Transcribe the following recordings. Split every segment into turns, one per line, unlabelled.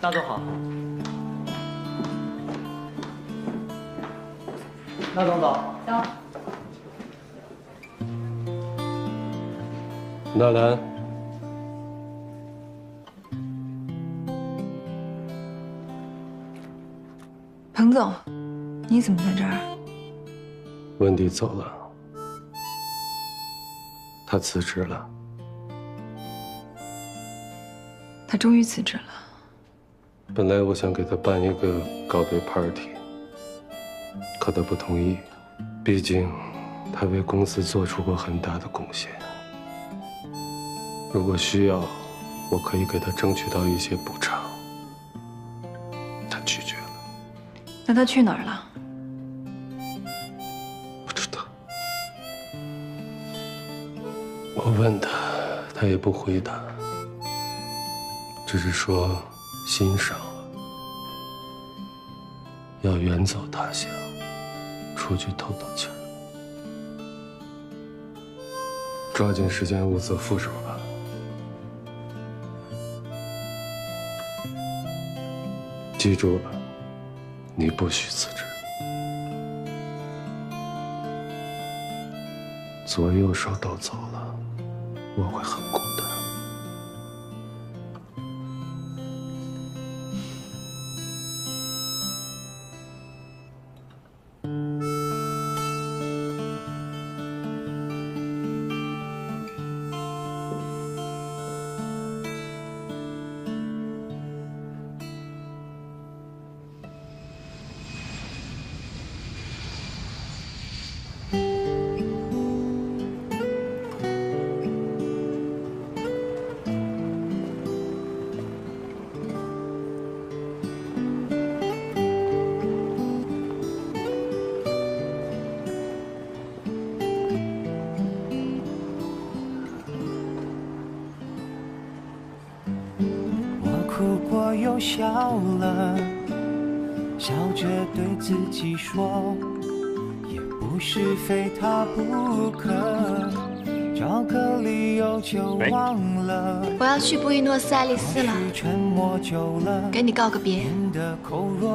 大总好。那总走。
走。
纳兰，
彭总，你怎么在这儿？
温迪走了，他辞职了。
他终于辞职了。
本来我想给他办一个告别 party， 可他不同意，毕竟他为公司做出过很大的贡献。如果需要，我可以给他争取到一些补偿。他拒绝了。
那他去哪儿了？
不知道。我问他，他也不回答，只是说心伤了，要远走他乡，出去透透气儿。抓紧时间物色副手吧。记住了，你不许辞职。左右手都走了，我会很孤单。
哭过又笑了，笑着对自己说，也不是非他不可，找个理由就忘了。
我要去布宜诺斯艾利斯了，
沉默久了，
给你告个别，不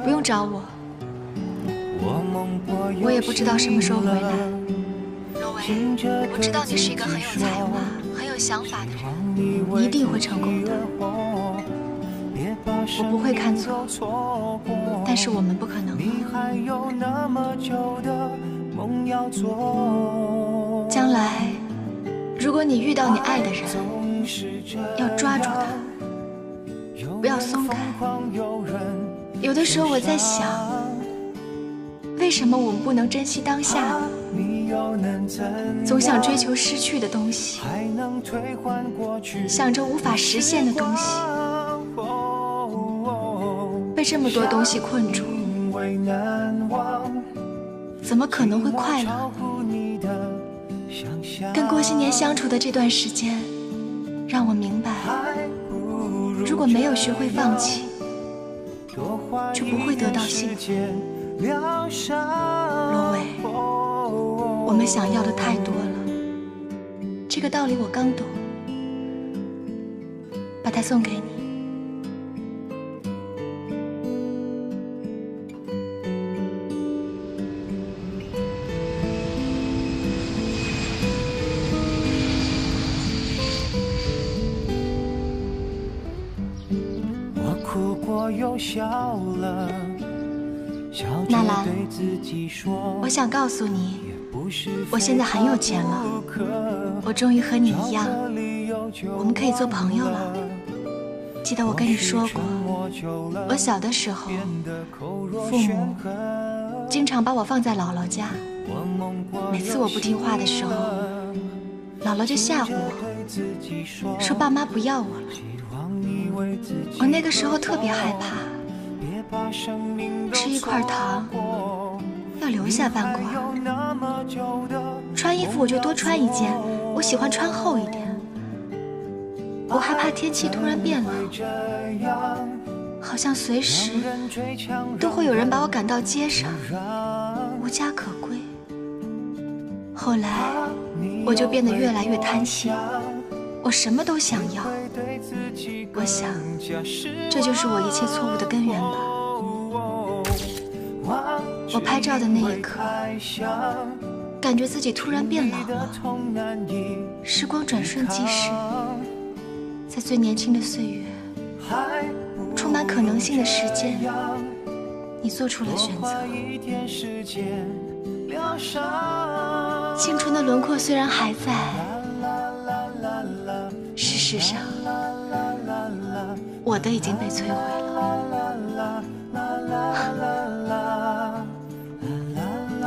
用找我，我也不知道什么时候回来。若薇，我知道你是一个很有才华、很有想法的人，你一定会成功的。我不会看错，但是我们不可能。将来，如果你遇到你爱的人，要抓住他，不要松开。有的时候我在想，为什么我们不能珍惜当下呢？总想追求失去的东西，想着无法实现的东西，被这么多东西困住，怎么可能会快乐呢？跟郭新年相处的这段时间，让我明白，如果没有学会放弃，就不会得到幸福。罗伟，我们想要的太多了，这个道理我刚懂，把它送给你。
我哭过又笑了，
纳兰，我想告诉你，我现在很有钱了，我终于和你一样，我们可以做朋友了。记得我跟你说过，我小的时候，父母经常把我放在姥姥家，每次我不听话的时候，姥姥就吓唬我，说爸妈不要我了。我那个时候特别害怕，吃一块糖要留下半块，穿衣服我就多穿一件，我喜欢穿厚一点。我害怕天气突然变冷，好像随时都会有人把我赶到街上，无家可归。后来我就变得越来越贪心，我什么都想要。我想，这就是我一切错误的根源吧。我拍照的那一刻，感觉自己突然变老了。时光转瞬即逝，在最年轻的岁月，充满可能性的时间，你做出了选择。青春的轮廓虽然还在，事实上，我的已经被摧毁了。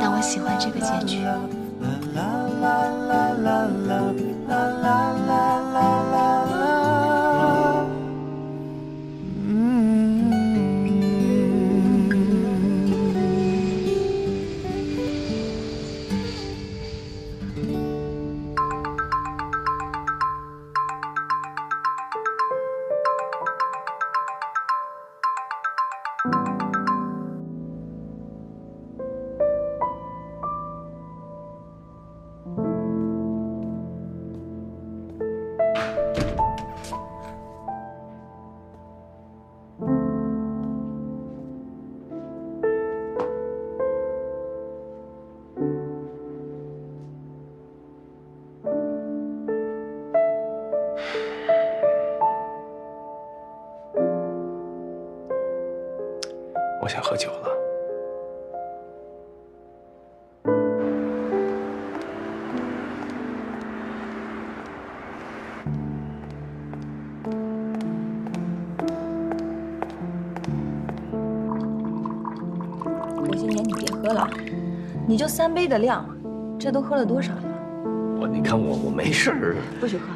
但我喜欢这个结局。
我想喝酒了。
我今年你别喝了，你就3杯的量，这都喝了多少了？
你看我没事儿。
不许喝。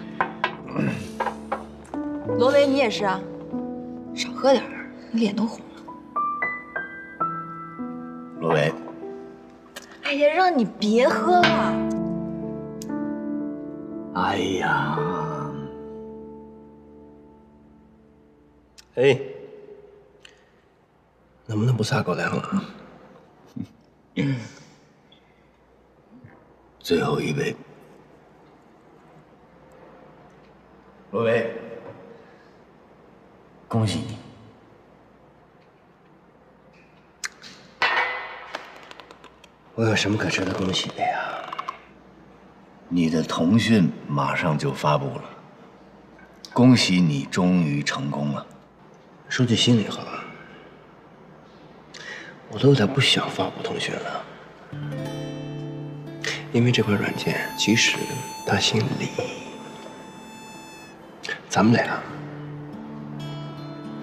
罗维，你也是啊，少喝点儿，你脸都红了。
罗维，
哎呀，让你别喝了。
哎呀，哎，能不能不撒狗粮了？最后一杯，罗维，恭喜你。我有什么可值得恭喜的呀？你的童讯马上就发布了，恭喜你终于成功了。说句心里话，我都有点不想发布童讯了，因为这款软件即使他姓李，咱们俩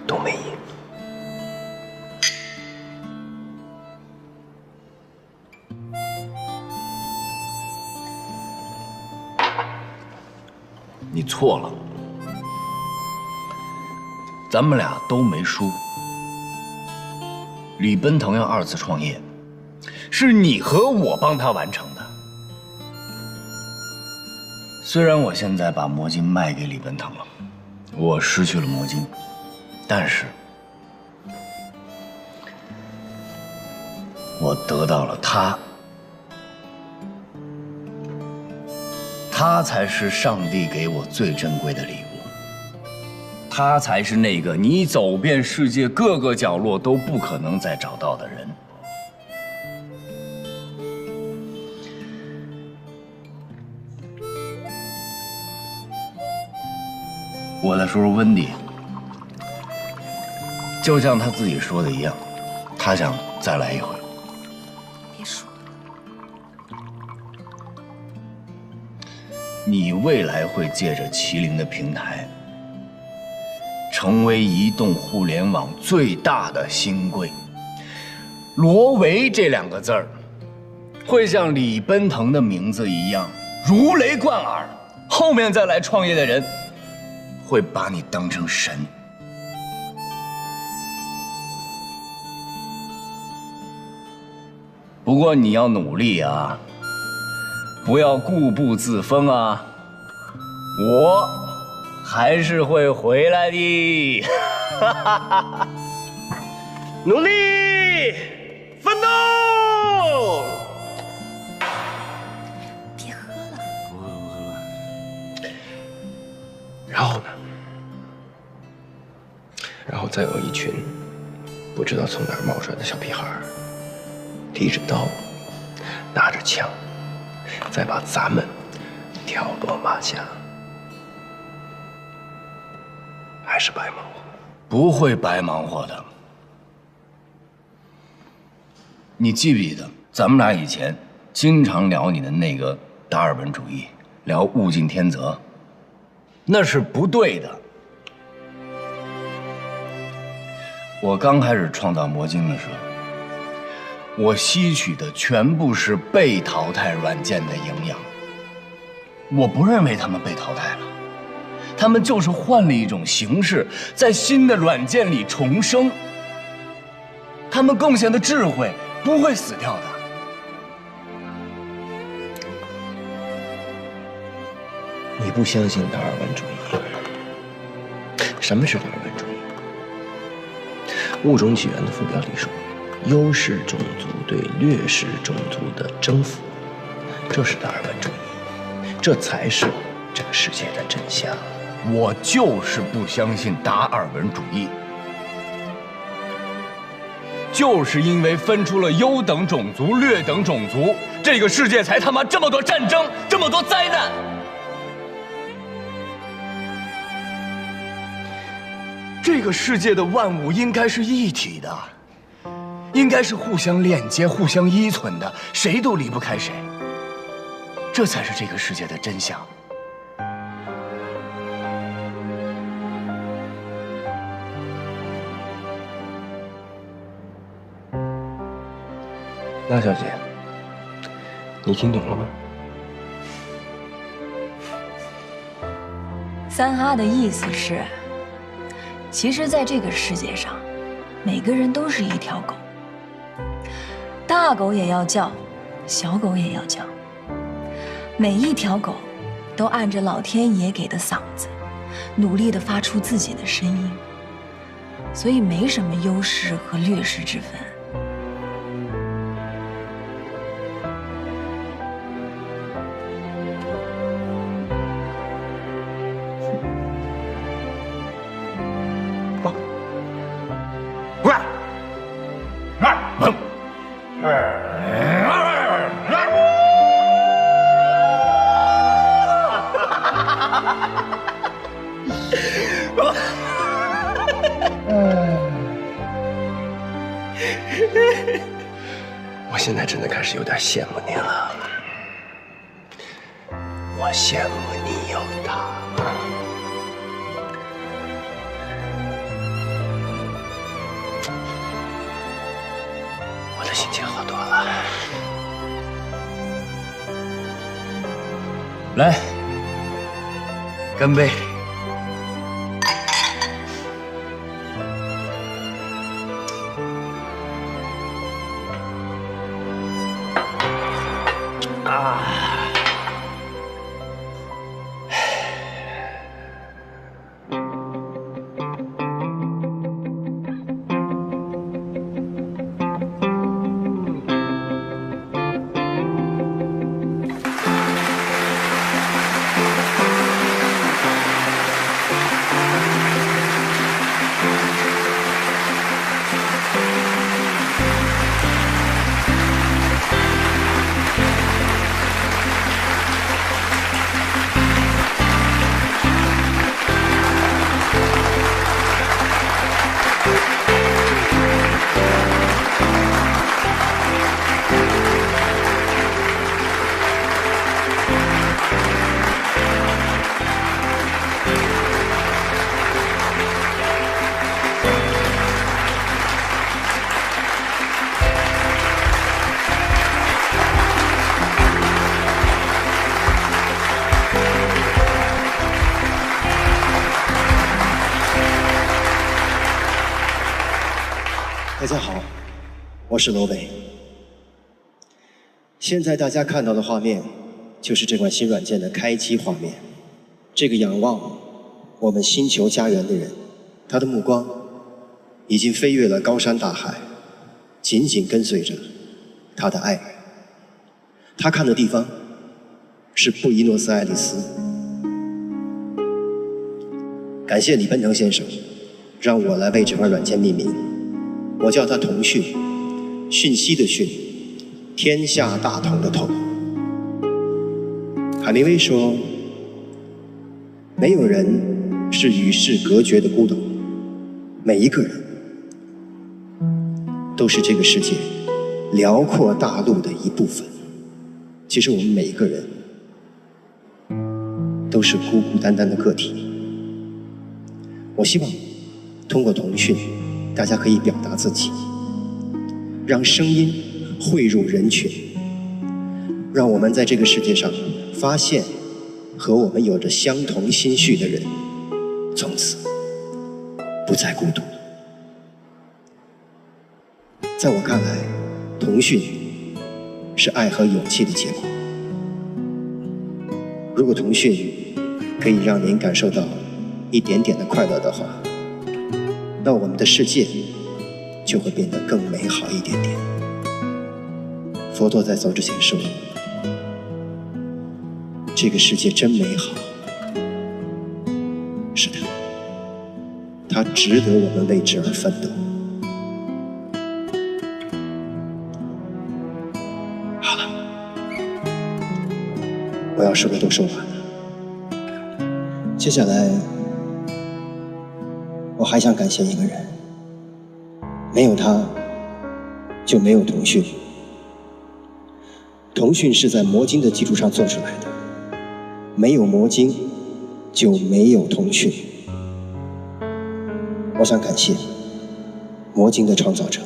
都没赢。你错了，咱们俩都没输。李奔腾要2次创业，是你和我帮他完成的。虽然我现在把魔晶卖给李奔腾了，我失去了魔晶，但是我得到了他。他才是上帝给我最珍贵的礼物，他才是那个你走遍世界各个角落都不可能再找到的人。我再说说温迪，就像他自己说的一样，他想再来一回。
别说。
你未来会借着麒麟的平台，成为移动互联网最大的新贵。罗维这2个字儿，会像李奔腾的名字一样如雷贯耳。后面再来创业的人，会把你当成神。不过你要努力啊！不要固步自封啊！我还是会回来的，努力奋斗！
再有一群不知道从哪儿冒出来的小屁孩，提着刀，拿着枪，再把咱们挑落马下，还是白忙活。
不会白忙活的。你记不记得咱们俩以前经常聊你的那个达尔文主义，聊物竞天择，那是不对的。我刚开始创造魔晶的时候，我吸取的全部是被淘汰软件的营养。我不认为他们被淘汰了，他们就是换了一种形式，在新的软件里重生。他们贡献的智慧不会死掉的。
你不相信达尔文主义？什么是达尔文主义？物种起源的副标题说，优势种族对劣势种族的征服，这是达尔文主义，这才是这个世界的真相。
我就是不相信达尔文主义，就是因为分出了优等种族、劣等种族，这个世界才他妈这么多战争，这么多灾难。这个世界的万物应该是一体的，应该是互相链接、互相依存的，谁都离不开谁。这才是这个世界的真相。
那小姐，你听懂了吗
？3A的意思是，其实在这个世界上，每个人都是一条狗，大狗也要叫，小狗也要叫，每一条狗都按着老天爷给的嗓子，努力地发出自己的声音，所以没什么优势和劣势之分。
我现在真的开始有点羡慕你了，我羡慕你有他。我的心情好多了。
来，干杯！
大家好，我是罗伟。现在大家看到的画面，就是这款新软件的开机画面。这个仰望我们星球家园的人，他的目光已经飞越了高山大海，紧紧跟随着他的爱。他看的地方是布宜诺斯艾利斯。感谢李奔腾先生让我来为这款软件命名，我叫它童讯，讯息的讯，天下大同的同。海明威说，没有人是与世隔绝的孤岛，每一个人都是这个世界辽阔大陆的一部分。其实我们每一个人都是孤孤单单的个体。我希望通过童讯，大家可以表达自己，让声音汇入人群，让我们在这个世界上发现和我们有着相同心绪的人，从此不再孤独。在我看来，童讯是爱和勇气的结果。如果童讯可以让您感受到一点点的快乐的话，那我们的世界就会变得更美好一点点。佛陀在走之前说，这个世界真美好。是的，它值得我们为之而奋斗。好了，我要说的都说完了。接下来我还想感谢一个人，没有他就没有童讯。童讯是在魔晶的基础上做出来的，没有魔晶就没有童讯。我想感谢魔晶的创造者。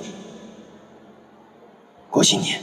过新年。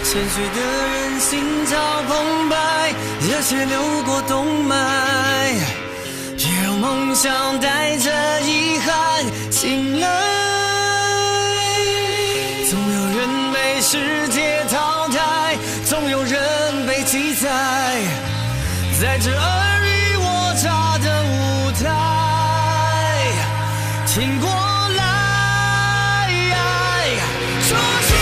沉睡的人心潮澎湃，热血流过动脉，也让梦想带着遗憾醒来。总有人被世界淘汰，总有人被记载，在这尔虞我诈的舞台，挺过来，说起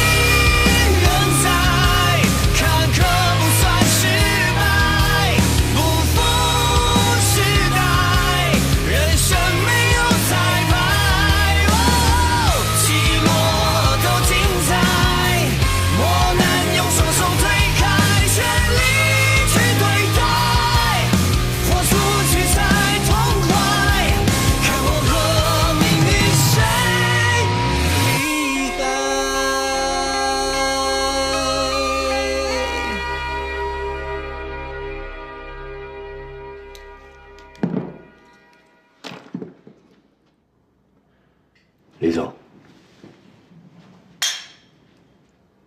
李总，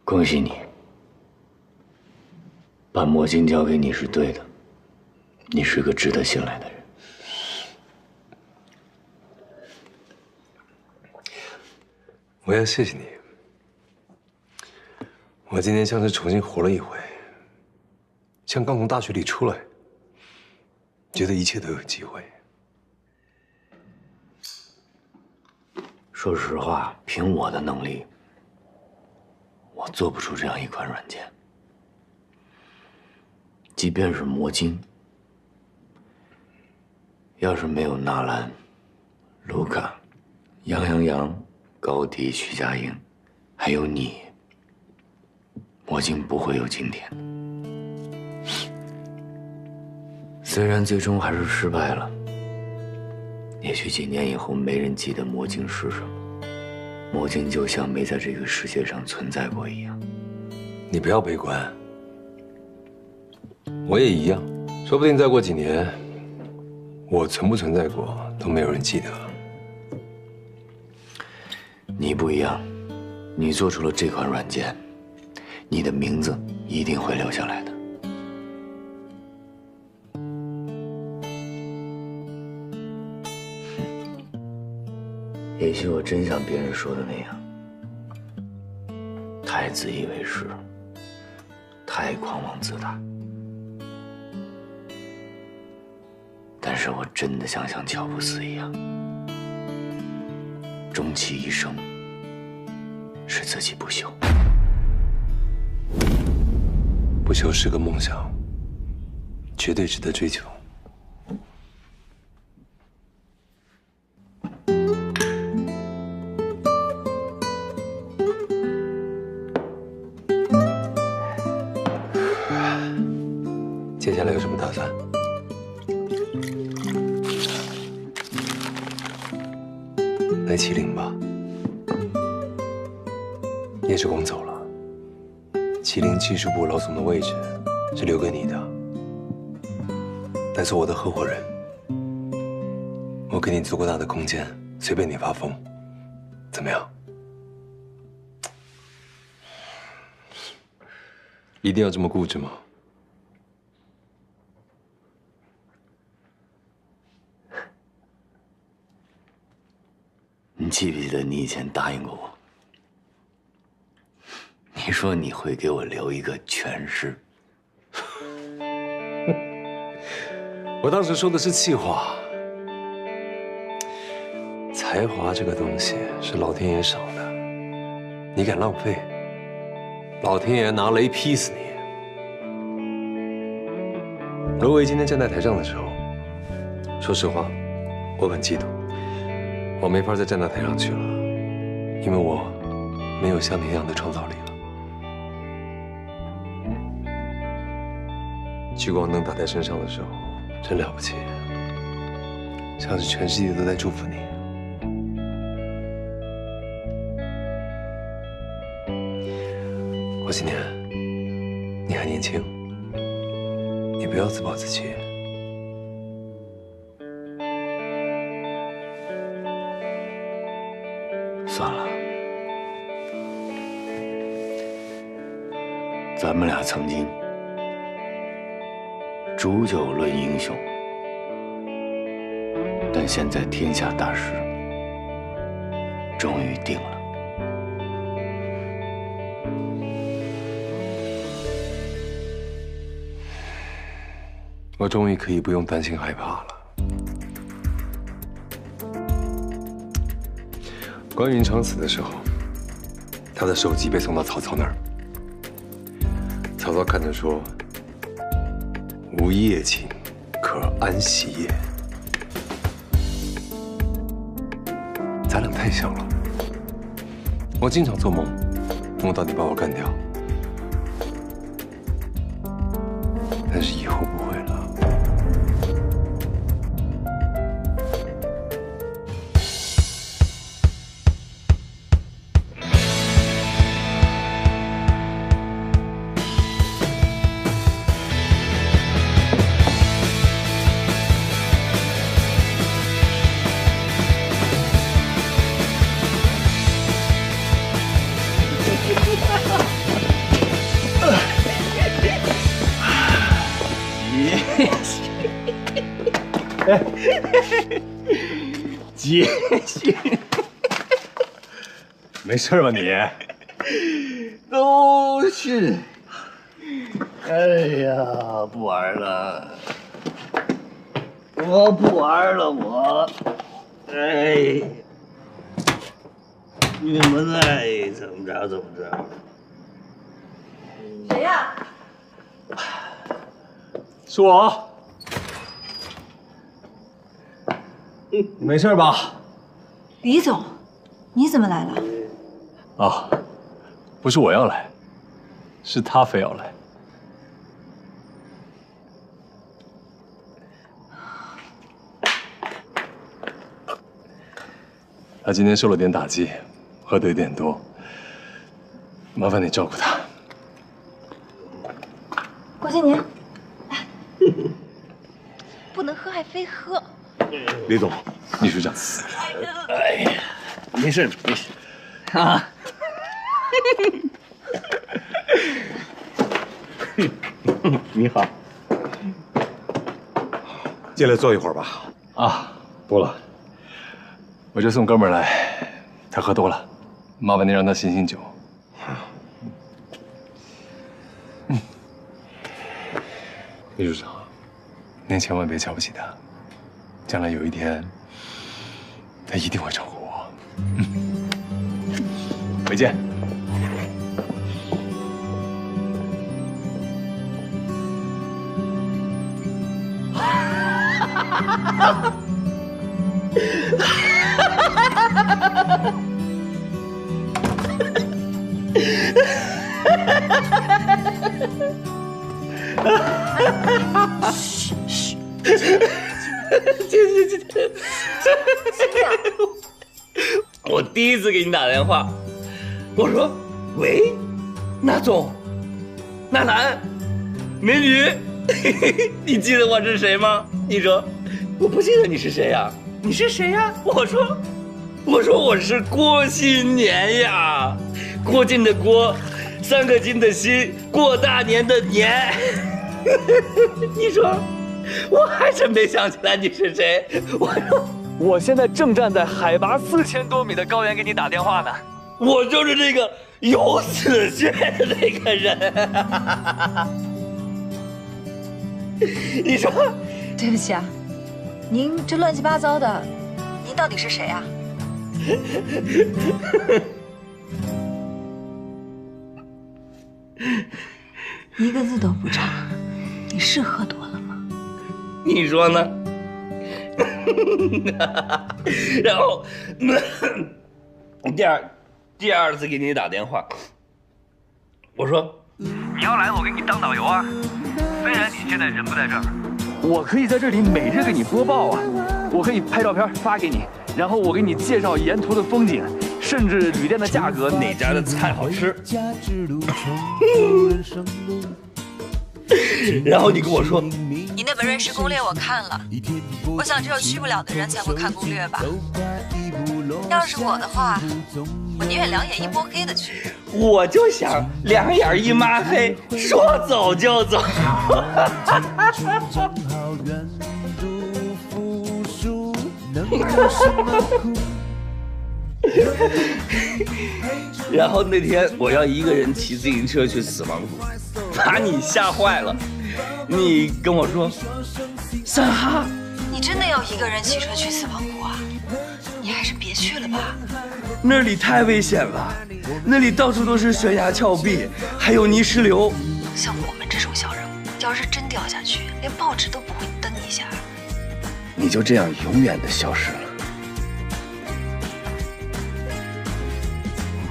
恭喜你，把魔晶交给你是对的，你是个值得信赖的人。
我要谢谢你，我今天像是重新活了一回，像刚从大学里出来，觉得一切都有机会。
说实话，凭我的能力，我做不出这样一款软件。即便是魔晶，要是没有纳兰、卢卡、杨、高迪、徐佳莹，还有你，魔晶不会有今天。虽然最终还是失败了，也许几年以后没人记得魔晶是什么，魔晶就像没在这个世界上存在过一样。
你不要悲观，我也一样。说不定再过几年，我存不存在过都没有人记得。
你不一样，你做出了这款软件，你的名字一定会留下来的。也许我真像别人说的那样，太自以为是，太狂妄自大。但是我真的想像乔布斯一样，终其一生是自己不朽。
不朽是个梦想，绝对值得追求。接下来有什么打算？来麒麟吧。叶志光走了，麒麟技术部老总的位置是留给你的，来做我的合伙人。我给你足够大的空间，随便你发疯，怎么样？一定要这么固执吗？
你记不记得你以前答应过我？你说你会给我留一个全尸。
我当时说的是气话，才华这个东西是老天爷赏的，你敢浪费，老天爷拿雷劈死你。罗维今天站在台上的时候，说实话，我很嫉妒，我没法再站到台上去了，因为我没有像你那样的创造力了。聚光灯打在身上的时候，真了不起，像是全世界都在祝福你。郭新年，你还年轻，你不要自暴自弃。
算了，咱们俩曾经煮酒论英雄，但现在天下大势终于定了。
我终于可以不用担心害怕了。关云长死的时候，他的首级被送到曹操那儿。曹操看着说：“无夜寝，可安息也。”咱俩太像了。我经常做梦，梦到你把我干掉，但是以后不会了。
杰西，
没事吧你？
都是。哎呀，不玩了，我不玩了，我。哎，你们爱怎么着怎么着。
谁呀？
是我。你没事吧？
李总，你怎么来了？
啊，不是我要来，是他非要来。他今天受了点打击，喝的有点多，麻烦你照顾他。
郭新年，非喝。
李总，你是这样。
哎呀，没事没事啊。你好，
进来坐一会儿吧。
啊，不了，我这送哥们儿来，他喝多了，麻烦您让他醒醒酒。李处长，您千万别瞧不起他，将来有一天，他一定会照顾我。回见。
嘘，我第一次给你打电话，我说：“喂，那总，那男，美女，你记得我是谁吗？”你说：“我不记得你是谁呀？你是谁呀？”我说：“我是郭新年呀，郭靖的郭，3个金的心，过大年的年。”你说，我还真没想起来你是谁。
我现在正站在海拔4000多米的高原给你打电话呢。
我就是这个有死穴的那个人。你说，
对不起啊，您这乱七八糟的，您到底是谁啊？一个字都不差，你是喝多了吗？
你说呢？然后，第二次给你打电话，我说
你要来，我给你当导游啊。虽然你现在人不在这儿，我可以在这里每日给你播报啊。我可以拍照片发给你，然后我给你介绍沿途的风景，甚至旅店的价格，哪家的菜好吃。
然后你跟我说，
你那本瑞士攻略我看了，我想只有去不了的人才会看攻略吧。要是我的话，我宁愿两眼一摸黑的去。
我就想两眼一抹黑，说走就走。然后那天我要一个人骑自行车去死亡谷，把你吓坏了。你跟我说，三哈，
你真的要一个人骑车去死亡谷啊？你还是别去了吧。
那里太危险了，那里到处都是悬崖峭壁，还有泥石流。
像我们这种小人物，要是真掉下去，连报纸都不会登一下。
你就这样永远的消失了。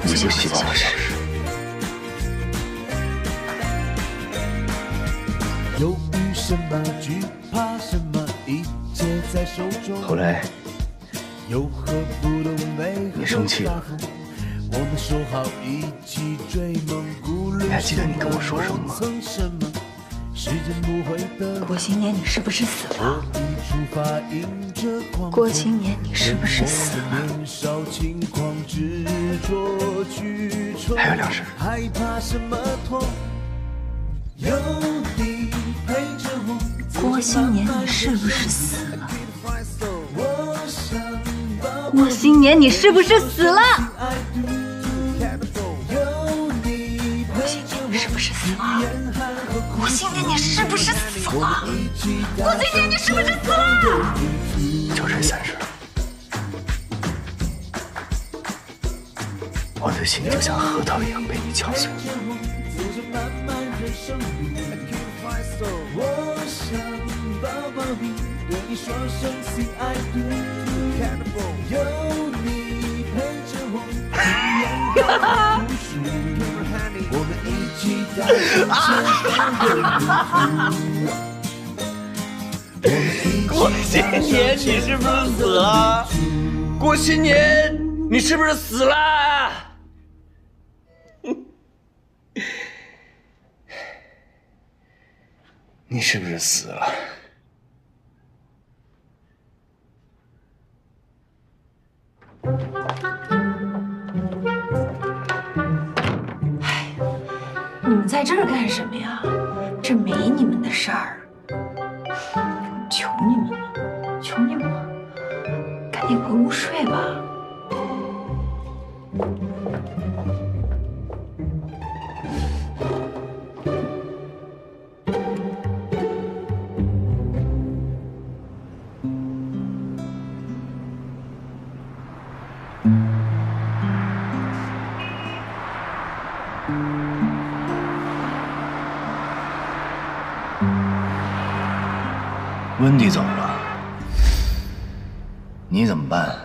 你不希望我消失？
犹豫什么，惧怕什么，一切在手中。
后来，
又何不懂为何
你生气了。
我们说好一起追梦，
你还记得你跟我说什么吗？
郭新年，你是不是死了？郭新年，你是不是死了？
还有2事。
郭新年，你是不是死了？郭新年，你是不是死了？郭新年，你是不是死了？郭新年，你是不是死了？郭新年，你是不是死了？
就这3事，我的心就像核桃一样被你敲碎。郭新年，你是不是死了？郭新年，你是不是死了？你是不是死了？
哎，你们在这儿干什么呀？这没你们的事儿。求你们了，求你们了，赶紧回屋睡吧。
温迪走了，你怎么办？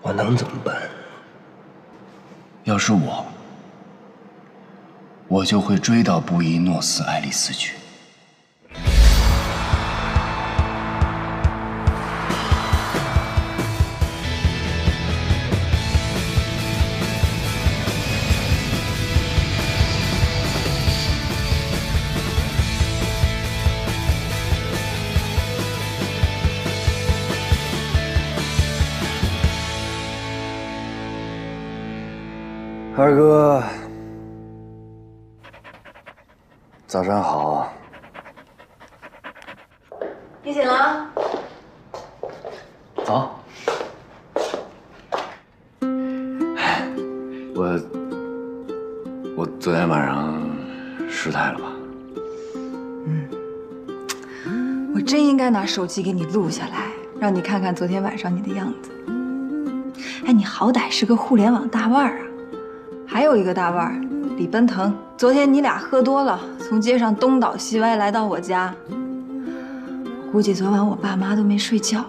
我能怎么办？
要是我就会追到布宜诺斯艾利斯去。
二哥，早上好。
你醒了？
早。我昨天晚上失态了吧？
我真应该拿手机给你录下来，让你看看昨天晚上你的样子。哎，你好歹是个互联网大腕儿啊！还有一个大腕儿，李奔腾，昨天你俩喝多了，从街上东倒西歪来到我家。我估计昨晚我爸妈都没睡觉，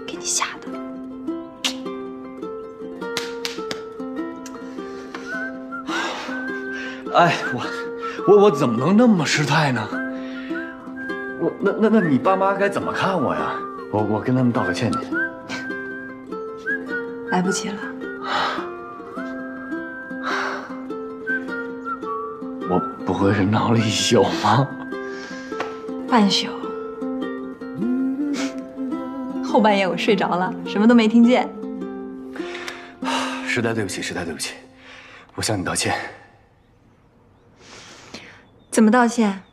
给你吓的。
哎，我怎么能那么失态呢？那你爸妈该怎么看我呀？我跟他们道个歉去。
来不及了。
我不会是闹了一宿吗？
半宿。后半夜我睡着了，什么都没听见。
实在对不起，实在对不起，我向你道歉。
怎么道歉？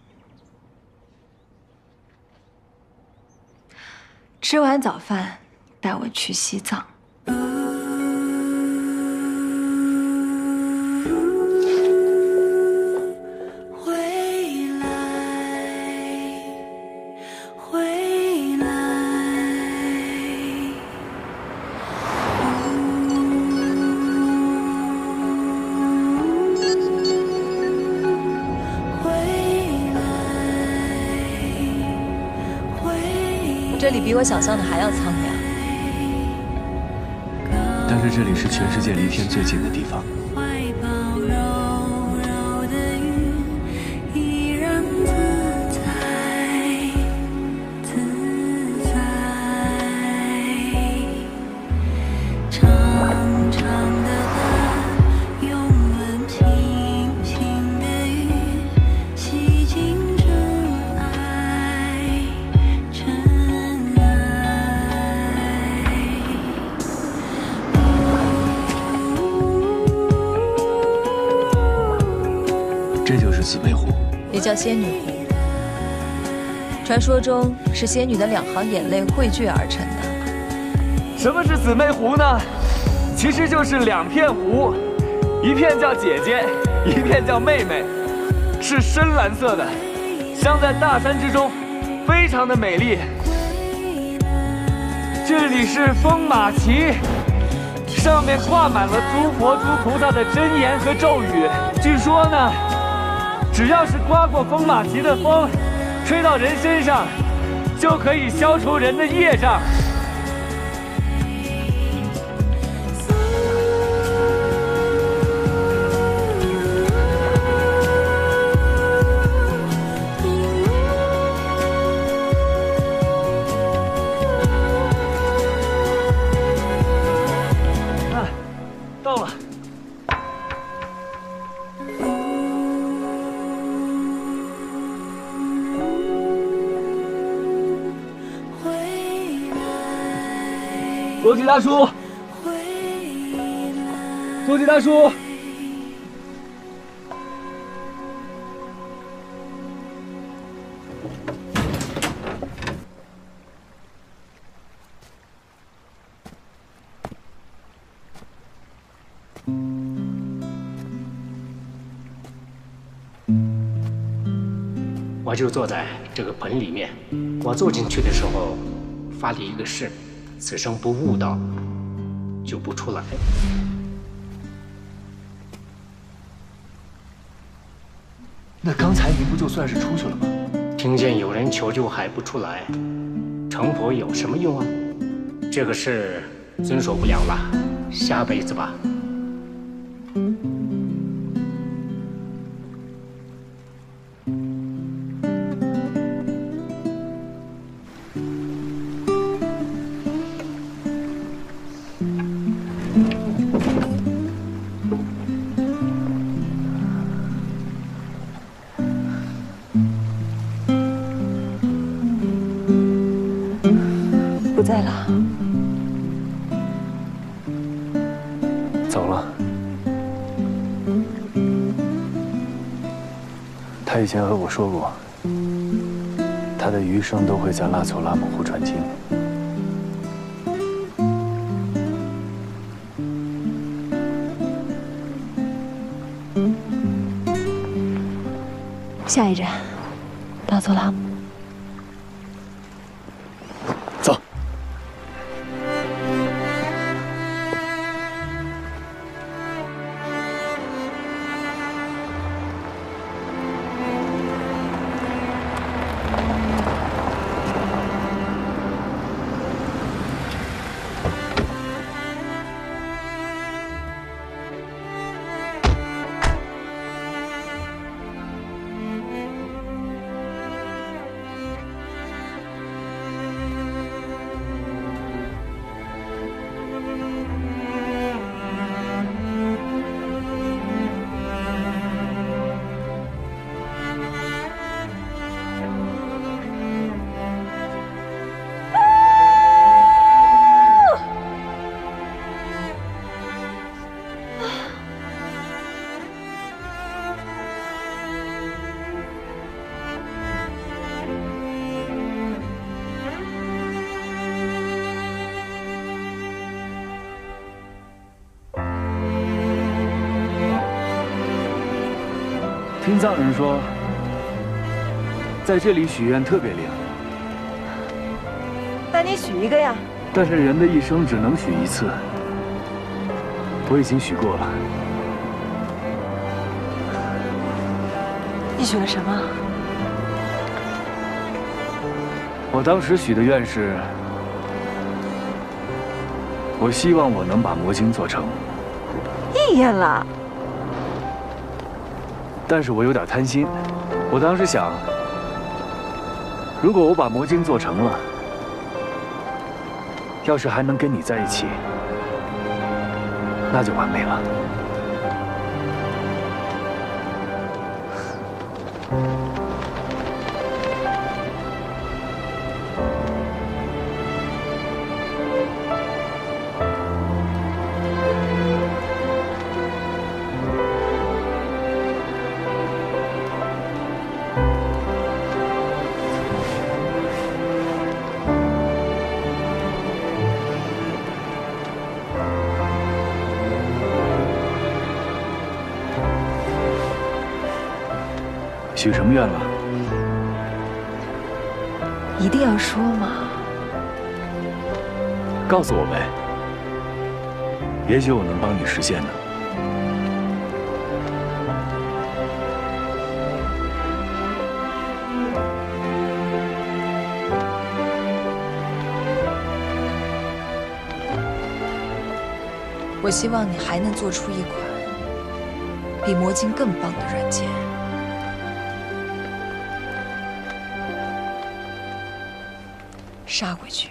吃完早饭，带我去西藏。这里比我想象的还要苍凉，
但是这里是全世界离天最近的地方。这就是紫薇湖，
也叫仙女湖。传说中是仙女的2行眼泪汇聚而成的。
什么是姊妹湖呢？其实就是2片湖，一片叫姐姐，一片叫妹妹，是深蓝色的，镶在大山之中，非常的美丽。这里是风马旗，上面挂满了诸佛诸菩萨的真言和咒语。据说呢，只要是刮过风马旗的风，吹到人身上，就可以消除人的业障。到了。罗辑大叔，罗辑大叔。
我就坐在这个盆里面，我坐进去的时候，发了一个誓：此生不悟道，就不出来。
那刚才您不就算是出去了吗？
听见有人求救还不出来，成佛有什么用啊？这个事遵守不了了，下辈子吧。
不在了。
走了。他以前和我说过，他的余生都会在拉措拉姆湖传经。
下一站，拉措拉姆。
走。听藏人说，在这里许愿特别灵。
那你许一个呀？
但是人的一生只能许一次，我已经许过了。
你许了什么？
我当时许的愿是，我希望我能把魔晶做成。
应验了。
但是我有点贪心，我当时想，如果我把魔晶做成了，要是还能跟你在一起，那就完美了。许什么愿了？
一定要说吗？
告诉我呗，也许我能帮你实现呢。
我希望你还能做出一款比魔晶更棒的软件。杀回去。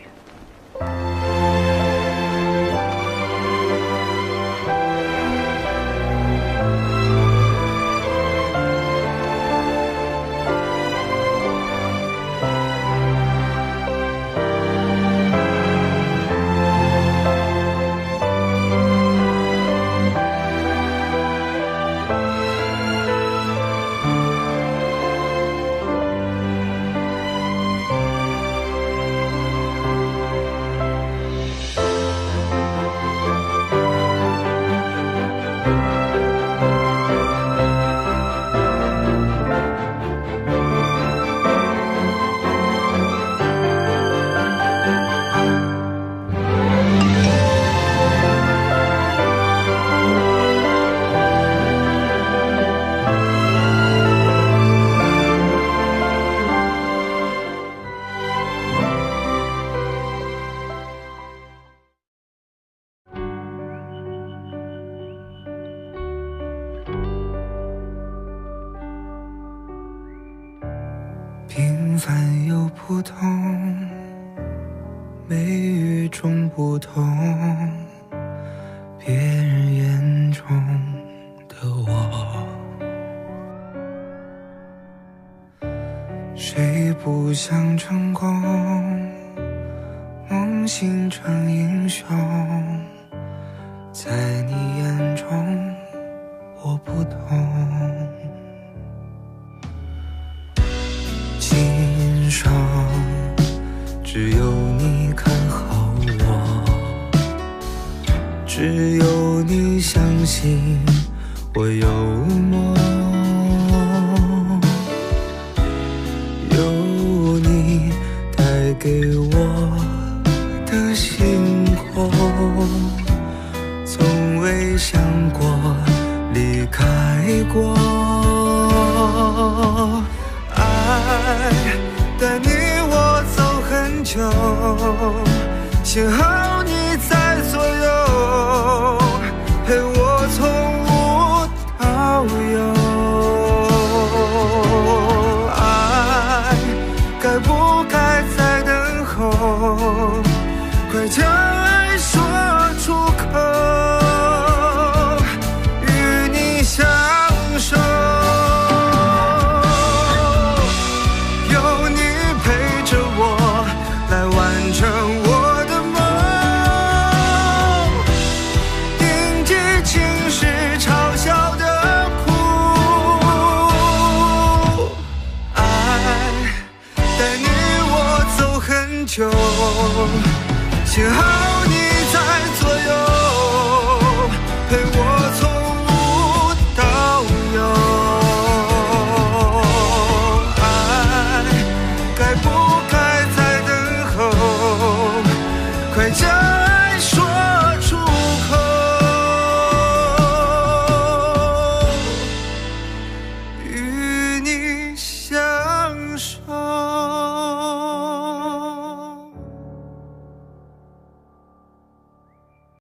凡有不同，美与众不同，别人眼中的我，谁不想成功，梦醒成英雄，在你眼中我不同。今生只有你看好我，只有你相信我有梦，有你带给我的星空，从未想过离开过。爱带你我走很久，幸好你在左右，陪我从无到有。爱该不该再等候？快将爱说出口，与你相守。有你陪着我，来完成我的梦，迎接晴时嘲笑的苦。爱带你我走很久，幸好你